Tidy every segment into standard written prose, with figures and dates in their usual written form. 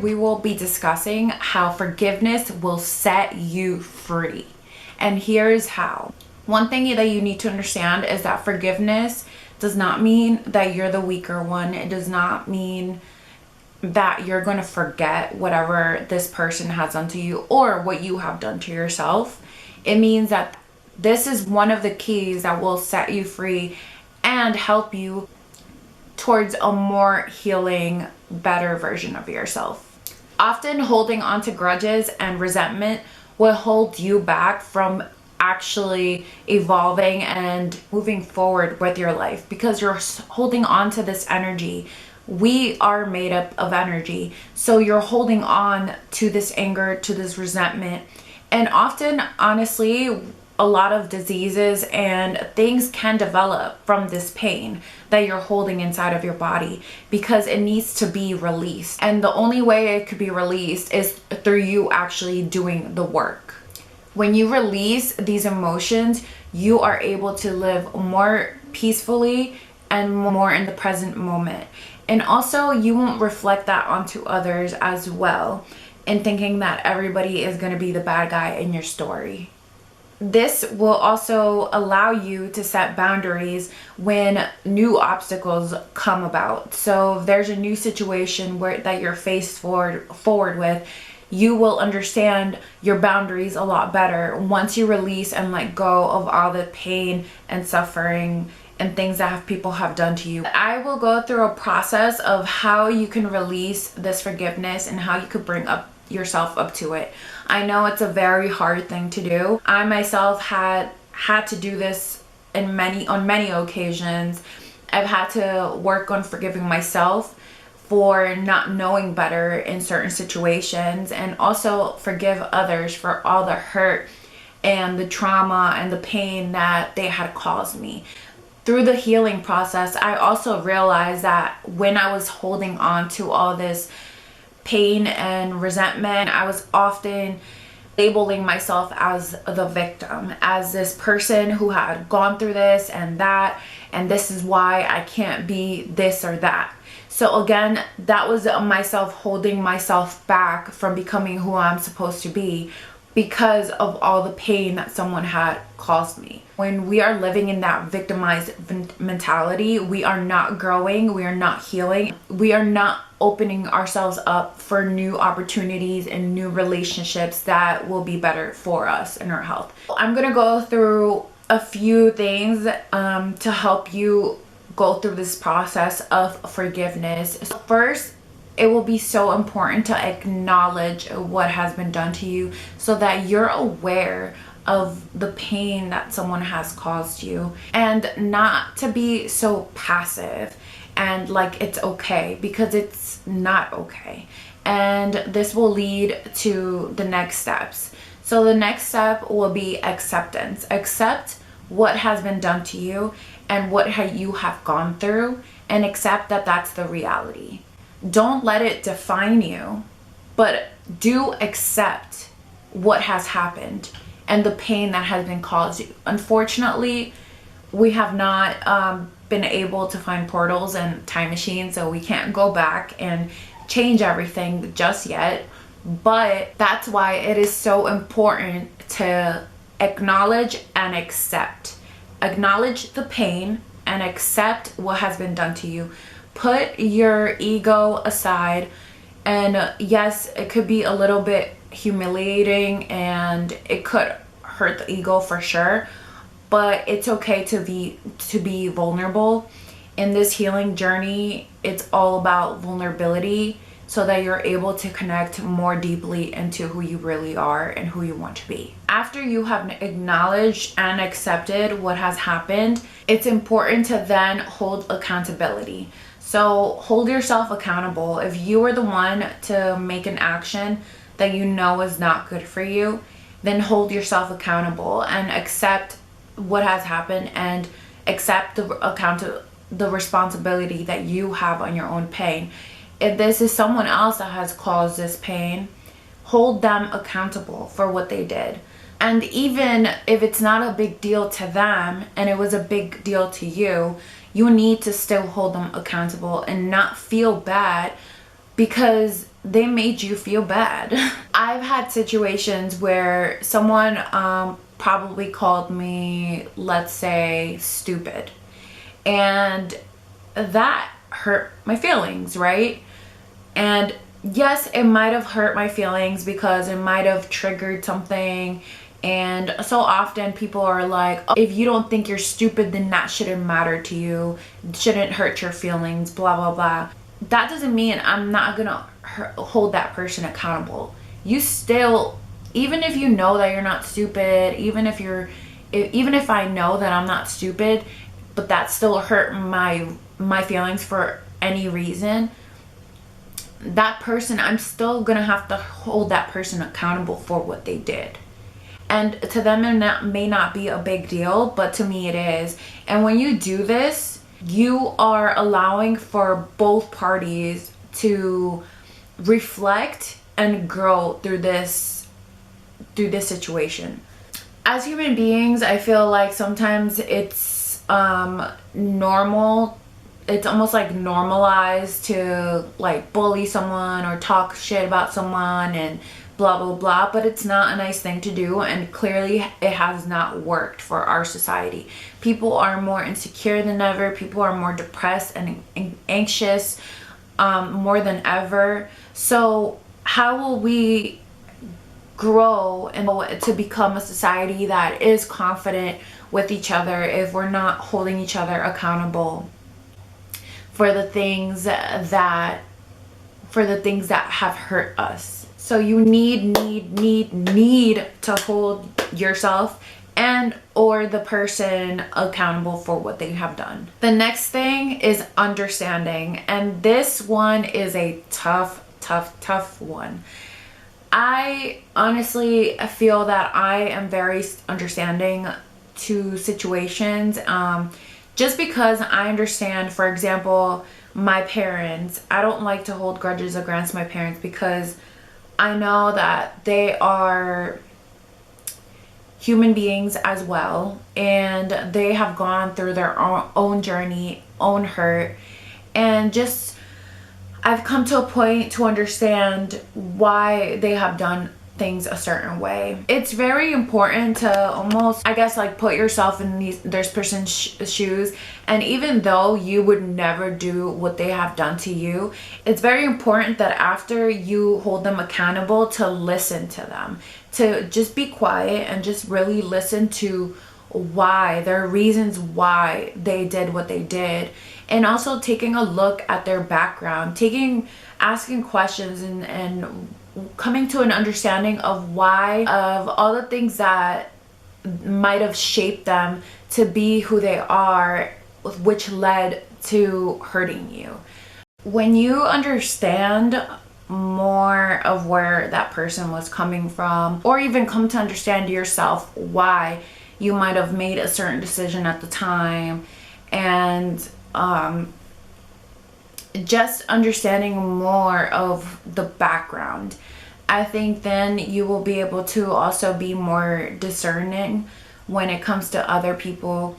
We will be discussing how forgiveness will set you free. And here's how. One thing that you need to understand is that forgiveness does not mean that you're the weaker one. It does not mean that you're going to forget whatever this person has done to you or what you have done to yourself. It means that this is one of the keys that will set you free and help you towards a more healing, better version of yourself. Often holding on to grudges and resentment will hold you back from actually evolving and moving forward with your life because you're holding on to this energy. We are made up of energy. So you're holding on to this anger, to this resentment. And often, honestly, a lot of diseases and things can develop from this pain that you're holding inside of your body because it needs to be released. And the only way it could be released is through you actually doing the work. When you release these emotions, you are able to live more peacefully and more in the present moment. And also, you won't reflect that onto others as well, and thinking that everybody is going to be the bad guy in your story. This will also allow you to set boundaries when new obstacles come about. So if there's a new situation that you're faced forward with, you will understand your boundaries a lot better once you release and let go of all the pain and suffering and things that people have done to you. I will go through a process of how you can release this forgiveness and how you could bring yourself up to it. I know it's a very hard thing to do. I myself had to do this on many occasions. I've had to work on forgiving myself for not knowing better in certain situations, and also forgive others for all the hurt and the trauma and the pain that they had caused me. Through the healing process, I also realized that when I was holding on to all this pain and resentment, I was often labeling myself as the victim, as this person who had gone through this and that, and this is why I can't be this or that. So again, that was myself holding myself back from becoming who I'm supposed to be because of all the pain that someone had caused me. When we are living in that victimized mentality, we are not growing, we are not healing, we are not opening ourselves up for new opportunities and new relationships that will be better for us and our health. I'm gonna go through a few things to help you go through this process of forgiveness. So first, it will be so important to acknowledge what has been done to you so that you're aware of the pain that someone has caused you, and not to be so passive and like it's okay, because it's not okay. And this will lead to the next steps. So the next step will be acceptance. Accept what has been done to you and what you have gone through, and accept that that's the reality. Don't let it define you, but do accept what has happened and the pain that has been caused you. Unfortunately, we have not been able to find portals and time machines, so we can't go back and change everything just yet. But that's why it is so important to acknowledge and accept. Acknowledge the pain and accept what has been done to you. Put your ego aside, and yes, it could be a little bit humiliating and it could hurt the ego for sure, but it's okay to be vulnerable. In this healing journey, it's all about vulnerability so that you're able to connect more deeply into who you really are and who you want to be. After you have acknowledged and accepted what has happened, it's important to then hold accountability. So hold yourself accountable. If you were the one to make an action that you know is not good for you, then hold yourself accountable and accept what has happened and accept the responsibility that you have on your own pain. if this is someone else that has caused this pain, hold them accountable for what they did. And even if it's not a big deal to them and it was a big deal to you, you need to still hold them accountable and not feel bad because they made you feel bad. I've had situations where someone probably called me, let's say, stupid. And that hurt my feelings, right? And yes, it might have hurt my feelings because it might have triggered something. And so often people are like, oh, if you don't think you're stupid, then that shouldn't matter to you. It shouldn't hurt your feelings, blah, blah, blah. That doesn't mean I'm not gonna hold that person accountable. You still, even if you know that you're not stupid, even if I know that I'm not stupid, but that still hurt my feelings for any reason, that person, I'm still gonna have to hold that person accountable for what they did. And to them it may not be a big deal, but to me it is. And when you do this, you are allowing for both parties to reflect and grow through this situation. As human beings, I feel like sometimes it's normal. It's almost like normalized to like bully someone or talk shit about someone and blah blah blah, but it's not a nice thing to do, and clearly it has not worked for our society. People are more insecure than ever. People are more depressed and anxious more than ever. So how will we grow and to become a society that is confident with each other if we're not holding each other accountable for the things that have hurt us? So you need to hold yourself and or the person accountable for what they have done. The next thing is understanding, and this one is a tough one. I honestly feel that I am very understanding to situations, just because I understand, for example, my parents. I don't like to hold grudges against my parents because I know that they are human beings as well, and they have gone through their own journey, own hurt, and just I've come to a point to understand why they have done things a certain way. It's very important to almost, I guess, like put yourself in this person's shoes, and even though you would never do what they have done to you, it's very important that after you hold them accountable to listen to them, to just be quiet and just really listen to why, their reasons why they did what they did, and also taking a look at their background, asking questions and coming to an understanding of why, of all the things that might have shaped them to be who they are, which led to hurting you. When you understand more of where that person was coming from, or even come to understand yourself why you might have made a certain decision at the time, and just understanding more of the background, I think then you will be able to also be more discerning when it comes to other people,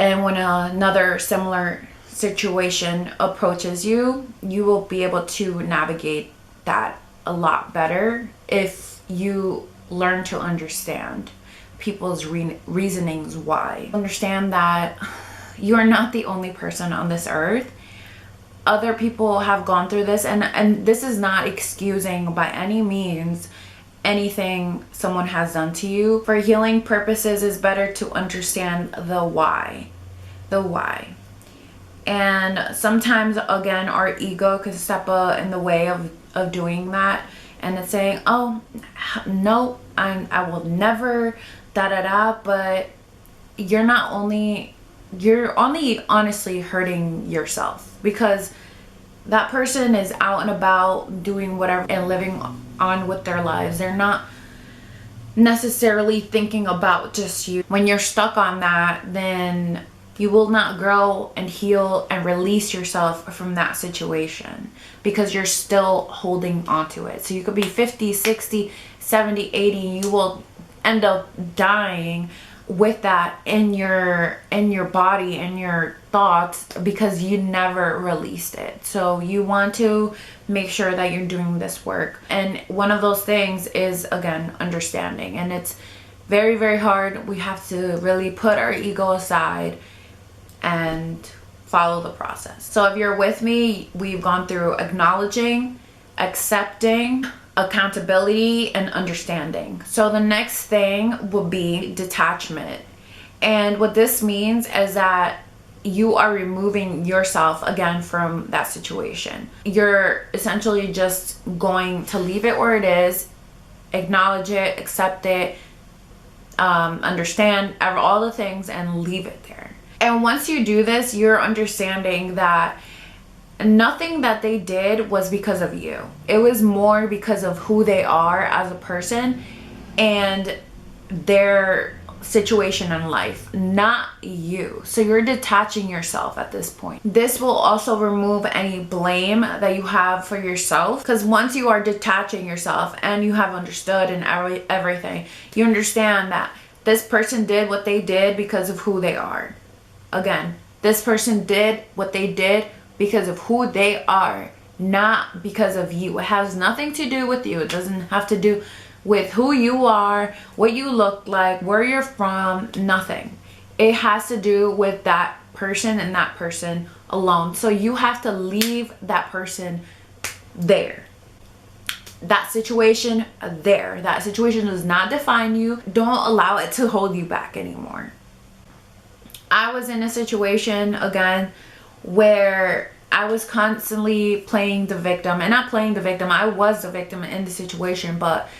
and when another similar situation approaches you, you will be able to navigate that a lot better if you learn to understand people's reasonings why. Understand that you are not the only person on this earth. Other people have gone through this, and this is not excusing by any means anything someone has done to you. For healing purposes, it's better to understand the why. And sometimes, again, our ego could step in the way of doing that, and it's saying, oh no, I will never but you're only honestly hurting yourself, because that person is out and about doing whatever and living on with their lives. They're not necessarily thinking about just you. When you're stuck on that, then you will not grow and heal and release yourself from that situation because you're still holding on to it. So you could be 50, 60, 70, 80, and you will end up dying with that in your body and your thoughts because you never released it. So you want to make sure that you're doing this work. And one of those things is, again, understanding. And it's very, very hard. We have to really put our ego aside and follow the process. So if you're with me, we've gone through acknowledging, accepting, accountability, and understanding. So the next thing will be detachment. And what this means is that you are removing yourself again from that situation. You're essentially just going to leave it where it is, acknowledge it, accept it, understand all the things, and leave it there. And once you do this, you're understanding that nothing that they did was because of you. It was more because of who they are as a person and their situation in life, not you. So you're detaching yourself at this point. This will also remove any blame that you have for yourself, because once you are detaching yourself and you have understood and everything, you understand that this person did what they did because of who they are. Again, this person did what they did because of who they are, not because of you. It has nothing to do with you. It doesn't have to do with who you are, what you look like, where you're from, nothing. It has to do with that person and that person alone. So you have to leave that person there. That situation there. That situation does not define you. Don't allow it to hold you back anymore. I was in a situation, again, where I was constantly playing the victim. And not playing the victim, I was the victim in the situation, but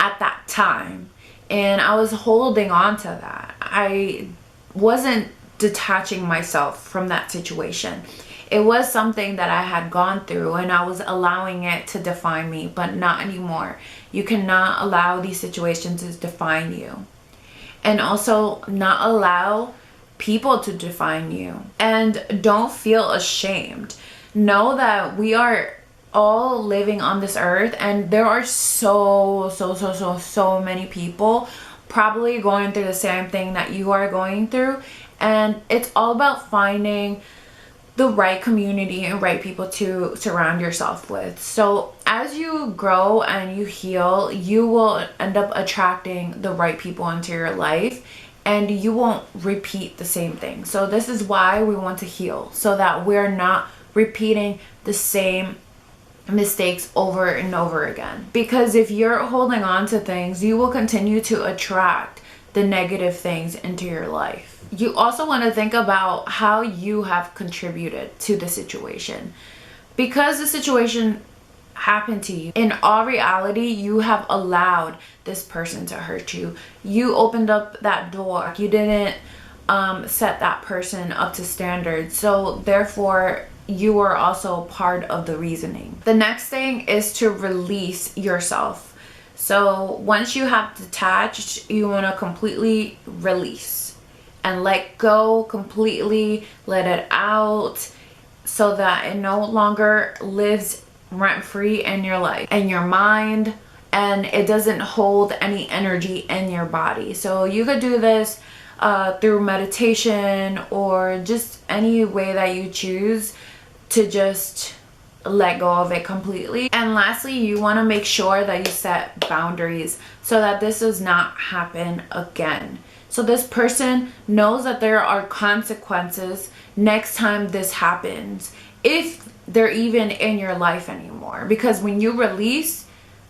at that time. And I was holding on to that. I wasn't detaching myself from that situation. It was something that I had gone through and I was allowing it to define me, but not anymore. You cannot allow these situations to define you. And also not allow people to define you. And don't feel ashamed. Know that we are all living on this earth, and there are so many people probably going through the same thing that you are going through. And it's all about finding the right community and right people to surround yourself with. So as you grow and you heal, you will end up attracting the right people into your life, and you won't repeat the same thing. So this is why we want to heal, so that we're not repeating the same mistakes over and over again. Because if you're holding on to things, you will continue to attract the negative things into your life. You also want to think about how you have contributed to the situation. Because the situation happened to you, in all reality, you have allowed this person to hurt you. You opened up that door. You didn't set that person up to standards. So therefore, you are also part of the reasoning. The next thing is to release yourself. So once you have detached, you want to completely release and let go completely, let it out, so that it no longer lives rent-free in your life and your mind, and it doesn't hold any energy in your body. So you could do this through meditation or just any way that you choose to just let go of it completely. And lastly, you want to make sure that you set boundaries so that this does not happen again. So this person knows that there are consequences next time this happens, if they're even in your life anymore. Because when you release,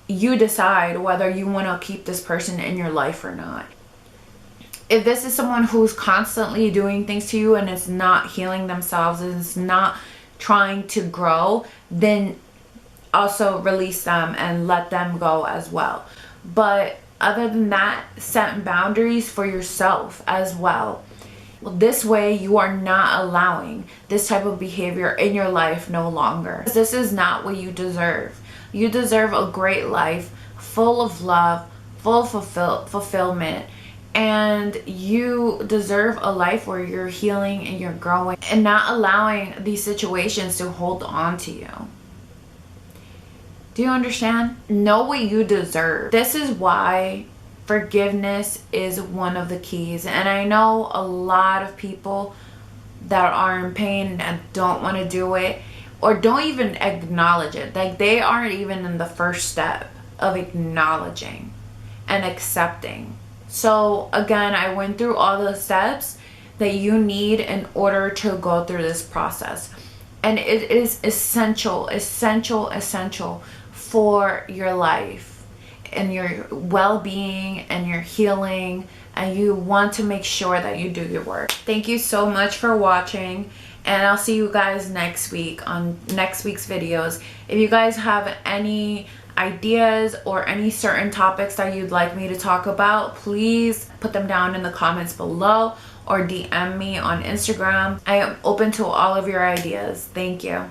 you decide whether you want to keep this person in your life or not. If this is someone who's constantly doing things to you and is not healing themselves and is not trying to grow, then also release them and let them go as well. But other than that, set boundaries for yourself as well. This way you are not allowing this type of behavior in your life no longer. This is not what you deserve. You deserve a great life full of love, full of fulfillment, And you deserve a life where you're healing and you're growing and not allowing these situations to hold on to you. Do you understand? Know what you deserve. This is why forgiveness is one of the keys. And I know a lot of people that are in pain and don't want to do it, or don't even acknowledge it. Like, they aren't even in the first step of acknowledging and accepting. So again, I went through all the steps that you need in order to go through this process. And it is essential for your life and your well-being and your healing. And you want to make sure that you do your work. Thank you so much for watching. And I'll see you guys next week on next week's videos. If you guys have any ideas or any certain topics that you'd like me to talk about, please put them down in the comments below or DM me on Instagram. I am open to all of your ideas. Thank you.